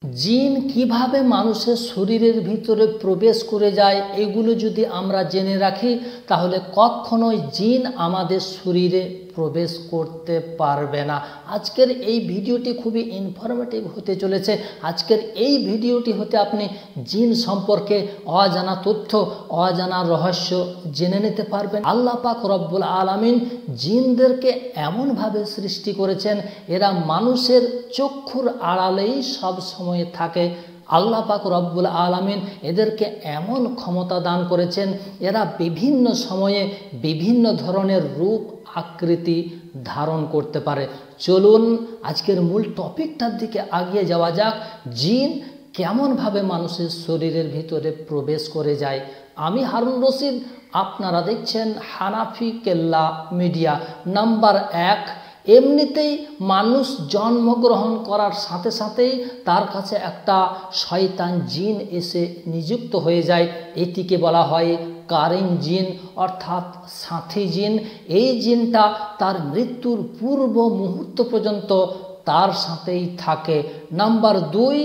জিন কিভাবে মানুষের শরীরের ভিতরে প্রবেশ করে যায় এগুলো যদি আমরা জেনে রাখি তাহলে কখনোই জিন আমাদের শরীরে প্রবেশ করতে পারবে না। আজকের এই ভিডিওটি খুবই ইনফরমেটিভ হতে চলেছে। আজকের এই ভিডিওটি হতে আপনি জিন সম্পর্কে অজানা তথ্য, অজানা রহস্য জেনে নিতে পারবেন। আল্লাহ পাক রব্বুল আলামিন জিনদেরকে এমনভাবে সৃষ্টি করেছেন এরা মানুষের চক্ষুর আড়ালেই সব সময় থাকে। আল্লাহ পাক রব্বুল আলামিন এদেরকে এমন ক্ষমতা দান করেছেন এরা বিভিন্ন সময়ে বিভিন্ন ধরনের রূপ আকৃতি ধারণ করতে পারে। চলুন আজকের মূল টপিকটার দিকে এগিয়ে যাওয়া যাক। জিন কেমনভাবে মানুষের শরীরের ভিতরে প্রবেশ করে যায়। আমি হারুন রশিদ, আপনারা দেখছেন হানাফি কেল্লা মিডিয়া। নাম্বার 1, এমনিতেই মানুষ জন্মগ্রহণ করার সাথে সাথেই তার কাছে একটা শয়তান জিন এসে নিযুক্ত হয়ে যায়। এটিকে বলা হয় কারিন জিন অর্থাৎ সাথী জিন। এই জিনটা তার মৃত্যুর পূর্ব মুহূর্ত পর্যন্ত তার সাথেই থাকে। নাম্বার 2,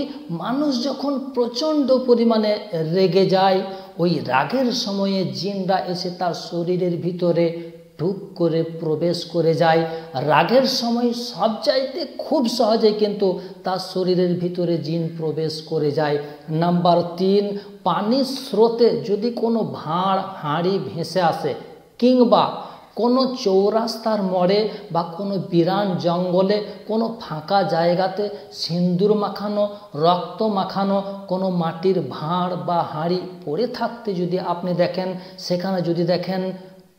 মানুষ যখন প্রচণ্ড পরিমাণে রেগে যায় ওই রাগের সময়ে জিনরা এসে তার শরীরের ভিতরে টুক করে প্রবেশ করে যায়। রাগের সময় সবচাইতে খুব সহজে কিন্তু তার শরীরের ভিতরে জিন প্রবেশ করে যায়। নাম্বার 3, পানির স্রোতে যদি কোনো ভাঁড় হাঁড়ি ভেসে আসে কিংবা কোনো চৌরাস্তার মোড়ে বা কোনো বিরান জঙ্গলে কোনো ফাঁকা জায়গাতে সিন্দুর মাখানো, রক্ত মাখানো কোনো মাটির ভাঁড় বা হাঁড়ি পড়ে থাকতে যদি আপনি দেখেন, সেখানে যদি দেখেন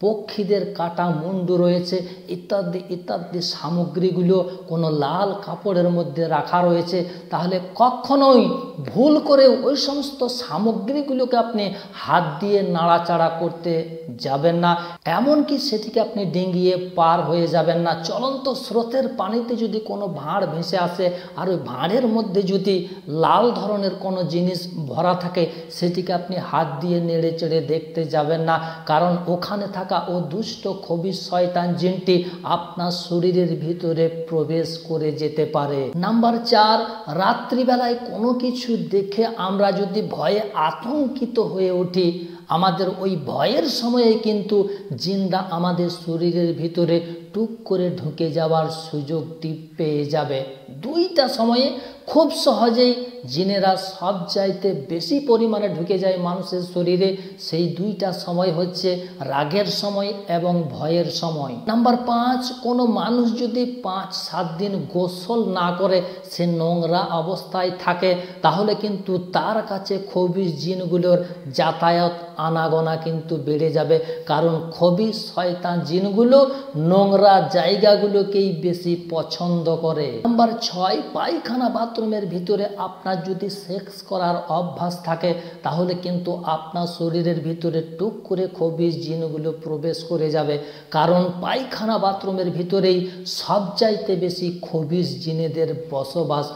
পক্ষীদের কাটা মুন্ডু রয়েছে ইত্যাদি ইত্যাদি সামগ্রীগুলো কোনো লাল কাপড়ের মধ্যে রাখা রয়েছে, তাহলে কখনোই ভুল করে ওই সমস্ত সামগ্রীগুলোকে আপনি হাত দিয়ে নাড়াচাড়া করতে যাবেন না। এমনকি সেটিকে আপনি ডিঙিয়ে পার হয়ে যাবেন না। চলন্ত স্রোতের পানিতে যদি কোনো ভাঁড় ভেসে আসে আর ওই ভাঁড়ের মধ্যে যদি লাল ধরনের কোনো জিনিস ভরা থাকে সেটিকে আপনি হাত দিয়ে নেড়ে চেড়ে দেখতে যাবেন না, কারণ ওখানে থাকা ও দুষ্ট খবিশ শয়তান জিনটি আপনার শরীরের ভিতরে প্রবেশ করে যেতে পারে। নাম্বার 4, রাত্রিবেলায় কোনো কিছু দেখে আমরা যদি ভয়ে আতঙ্কিত হয়ে উঠি, আমাদের ওই ভয়ের সময়ে কিন্তু জিনরা আমাদের শরীরের ভিতরে টুক করে ঢুকে যাওয়ার সুযোগটি পেয়ে যাবে। দুইটা সময়ে খুব সহজেই জিনেরা সবচাইতে বেশি পরিমাণে ঢুকে যায় মানুষের শরীরে। সেই দুইটা সময় হচ্ছে রাগের সময় এবং ভয়ের সময়। নাম্বার 5, কোনো মানুষ যদি 5-7 দিন গোসল না করে সে নোংরা অবস্থায় থাকে তাহলে কিন্তু তার কাছে খবিশ জিনগুলোর যাতায়াত আনাগোনা কিন্তু বেড়ে যাবে, কারণ খবিশ শয়তান জিনগুলো নোংরা জায়গাগুলোকেই বেশি পছন্দ করে। নাম্বার 6, পায়খানা বাথরুমের ভিতরে আপনার যদি সেক্স করার অভ্যাস থাকে তাহলে কিন্তু আপনার শরীরের ভিতরে টুক করে খবিশ জিনগুলো প্রবেশ করে যাবে, কারণ পায়খানা বাথরুমের ভিতরেই সবচাইতে বেশি খবিশ জিনেদের বসবাস।